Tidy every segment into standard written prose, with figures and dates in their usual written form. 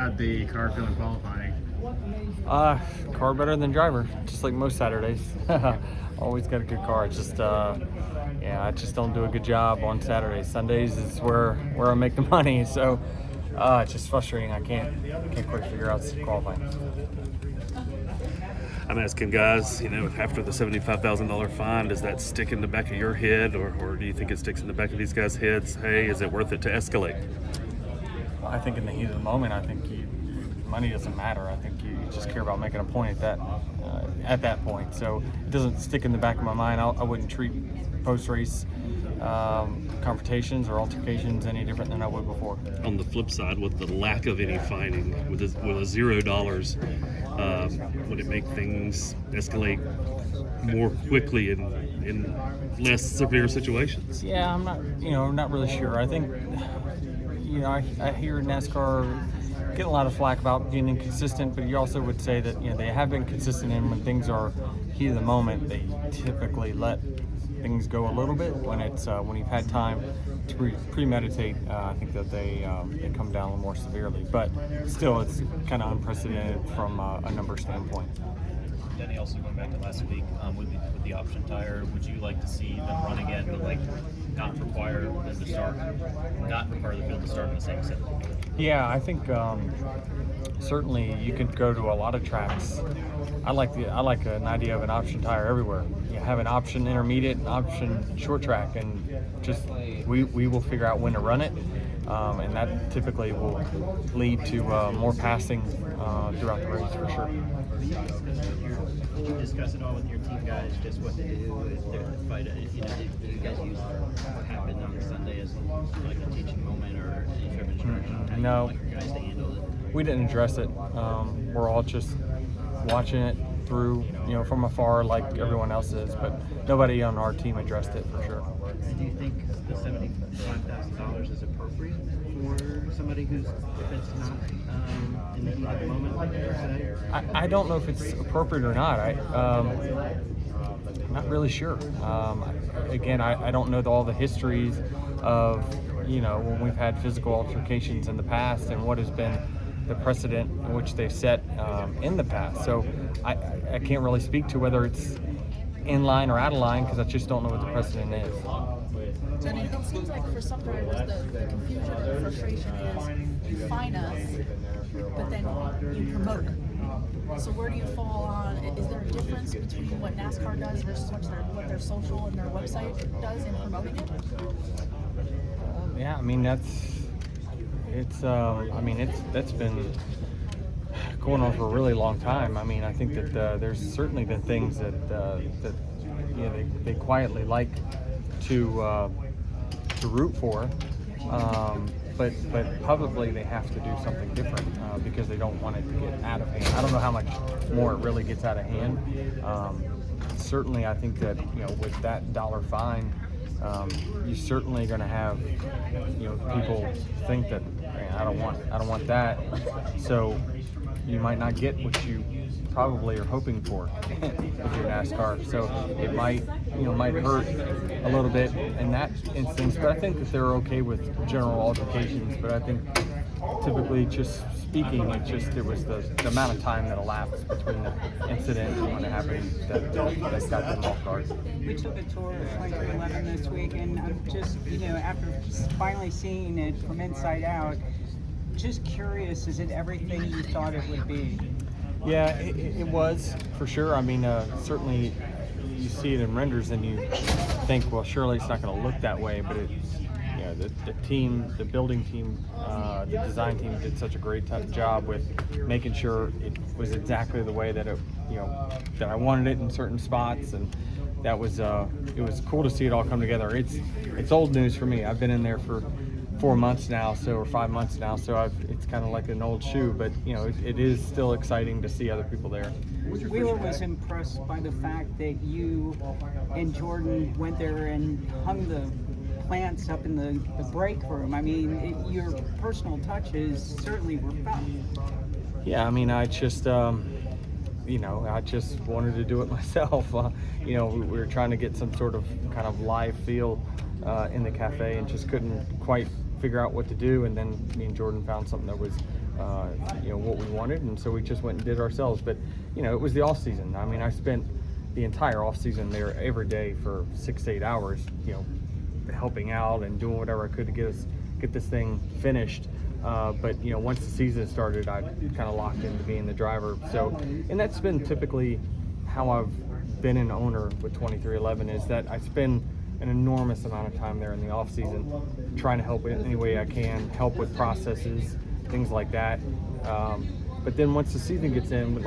how'd the car feel in qualifying? Car better than driver, just like most Saturdays. Always got a good car. It's just, I just don't do a good job on Saturdays. Sundays is where I make the money. So it's just frustrating. I can't quite figure out qualifying. I'm asking guys, after the $75,000 fine, does that stick in the back of your head, or do you think it sticks in the back of these guys' heads? Hey, is it worth it to escalate? I think in the heat of the moment, I think money doesn't matter. I think you just care about making a point at that point. So it doesn't stick in the back of my mind. I wouldn't treat post-race confrontations or altercations any different than I would before. On the flip side, with the lack of any fining, with a $0, would it make things escalate more quickly in less severe situations? Yeah, I'm not really sure. I think, I hear NASCAR get a lot of flack about being inconsistent, but you also would say that they have been consistent, and when things are heat of the moment, they typically let things go a little bit. When you've had time to premeditate, I think that they come down a little more severely. But still, it's kind of unprecedented from a number standpoint. Denny, also going back to last week with the option tire, would you like to see them run again, but not require the field to start in the same set? Yeah, I think certainly you could go to a lot of tracks. I like an idea of an option tire everywhere. You have an option intermediate, an option short track, and just we will figure out when to run it, and that typically will lead to more passing throughout the race for sure. Did you discuss it all with your team guys, just what to do if there's a fight? Did you guys use what happened on Sunday as like a teaching moment or any sort of instruction? How No. do you want your guys to handle it? We didn't address it. We're all just watching it through, from afar like everyone else is, but nobody on our team addressed it for sure. Do you think the $75,000 is appropriate for somebody if it's not in the heat of the moment, like you said? I don't know if it's appropriate or not. I'm not really sure. Again, I don't know all the histories of, when we've had physical altercations in the past and what has been the precedent in which they've set in the past. So I can't really speak to whether it's in line or out of line because I just don't know what the precedent is. Denny, it seems like for some drivers the confusion and the frustration is you fine us, but then you promote it. So where do you fall on? Is there a difference between what NASCAR does versus what their social and their website does in promoting it? Yeah, I mean that's been going on for a really long time. I mean, I think that there's certainly been things that they quietly like to root for, but publicly they have to do something different because they don't want it to get out of hand. I don't know how much more it really gets out of hand. Certainly, I think that with that dollar fine, you're certainly going to have people think that I don't want that, so you might not get what you probably are hoping for if you're NASCAR. So it might hurt a little bit in that instance, but I think that they're okay with general altercations. But I think typically, just speaking, it was the amount of time that elapsed between the incident and when it happened that got them off guard. We took a tour of 2311 this week, and I'm just, after finally seeing it from inside out, just curious, is it everything you thought it would be? Yeah, it was, for sure. I mean, certainly you see it in renders and you think, well, surely it's not going to look that way, but the team, the building team, the design team did such a great job with making sure it was exactly the way that that I wanted it in certain spots, and that was it was cool to see it all come together. It's old news for me. I've been in there for 4 months now, or 5 months now, so it's kind of like an old shoe, but it is still exciting to see other people there. Wheeler was impressed by the fact that you and Jordan went there and hung the plants up in the break room. I mean, your personal touches certainly were felt. Yeah, I mean, I just wanted to do it myself. We were trying to get some sort of kind of live feel in the cafe and just couldn't quite figure out what to do. And then me and Jordan found something that was what we wanted, and so we just went and did it ourselves. But it was the off season. I mean, I spent the entire off season there every day for 6 to 8 hours, helping out and doing whatever I could to get this thing finished. But once the season started, I kind of locked into being the driver. So, and that's been typically how I've been an owner with 2311, is that I spend an enormous amount of time there in the off season, trying to help in any way I can, help with processes, things like that. But then once the season gets in,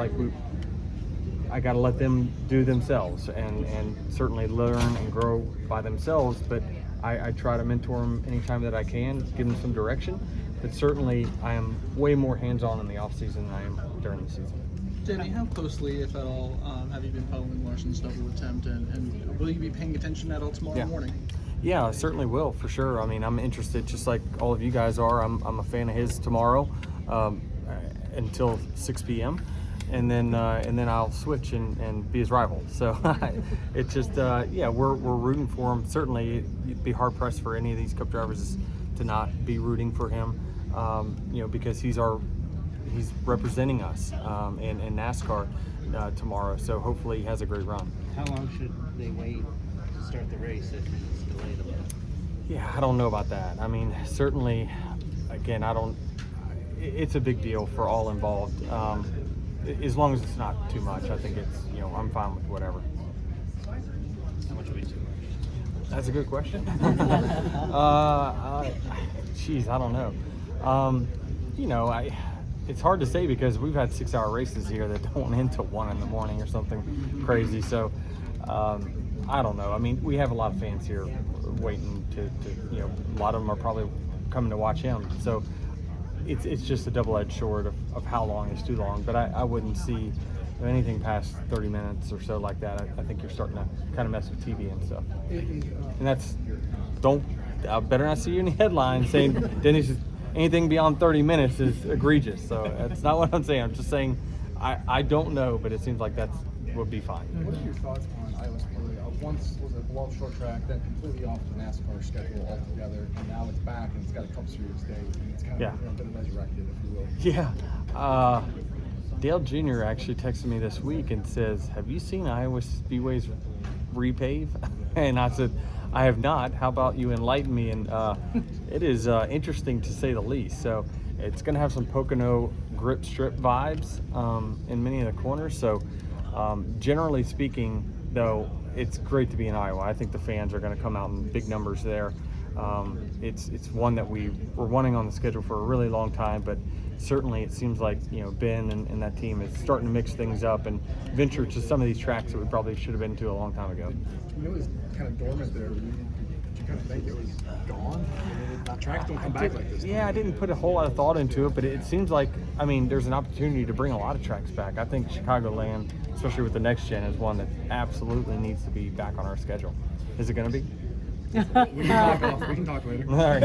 I got to let them do themselves and certainly learn and grow by themselves. But I try to mentor them anytime that I can, give them some direction. But certainly I am way more hands-on in the off season than I am during the season. Denny, how closely, if at all, have you been following Larson's double attempt, and will you be paying attention at all tomorrow morning? Yeah, I certainly will, for sure. I mean, I'm interested, just like all of you guys are. I'm a fan of his tomorrow until 6 p.m. And then I'll switch and be his rival. So it's just we're rooting for him. Certainly, it'd be hard pressed for any of these Cup drivers to not be rooting for him, because he's representing us in NASCAR tomorrow. So hopefully he has a great run. How long should they wait to start the race if it's delayed a bit? Yeah, I don't know about that. I mean, certainly, again, it's a big deal for all involved. As long as it's not too much, I think it's, I'm fine with whatever. How much would be too much? That's a good question. Geez, I don't know. It's hard to say because we've had 6-hour races here that don't end till 1 in the morning or something crazy. So I don't know. I mean, we have a lot of fans here waiting to a lot of them are probably coming to watch him. So it's just a double-edged sword of how long is too long. But I wouldn't see anything past 30 minutes or so like that. I think you're starting to kind of mess with TV and stuff. And I better not see you in the headlines saying Denny's anything beyond 30 minutes is egregious. So that's not what I'm saying. I'm just saying I don't know, but it seems like that would be fine. What are your thoughts on Iowa Speedway? Once was a below short track, then completely off the NASCAR schedule altogether, and now it's back and it's got a Cup Series day, and it's kind of a bit resurrected, if you will. Yeah. Dale Jr. actually texted me this week and says, "Have you seen Iowa Speedway's Repave?" And I said, "I have not. How about you enlighten me?" And it is interesting to say the least. So it's going to have some Pocono grip strip vibes in many of the corners. So generally speaking, though, it's great to be in Iowa. I think the fans are going to come out in big numbers there. It's one that we were wanting on the schedule for a really long time, but certainly it seems like Ben and that team is starting to mix things up and venture to some of these tracks that we probably should have been to a long time ago. It was kind of dormant there. Did you kind of think it was gone? Tracks don't come back like this. Yeah, I didn't put a whole lot of thought into it, but it seems like, there's an opportunity to bring a lot of tracks back. I think Chicagoland, especially with the next gen, is one that absolutely needs to be back on our schedule. Is it going to be? We can talk later. All right.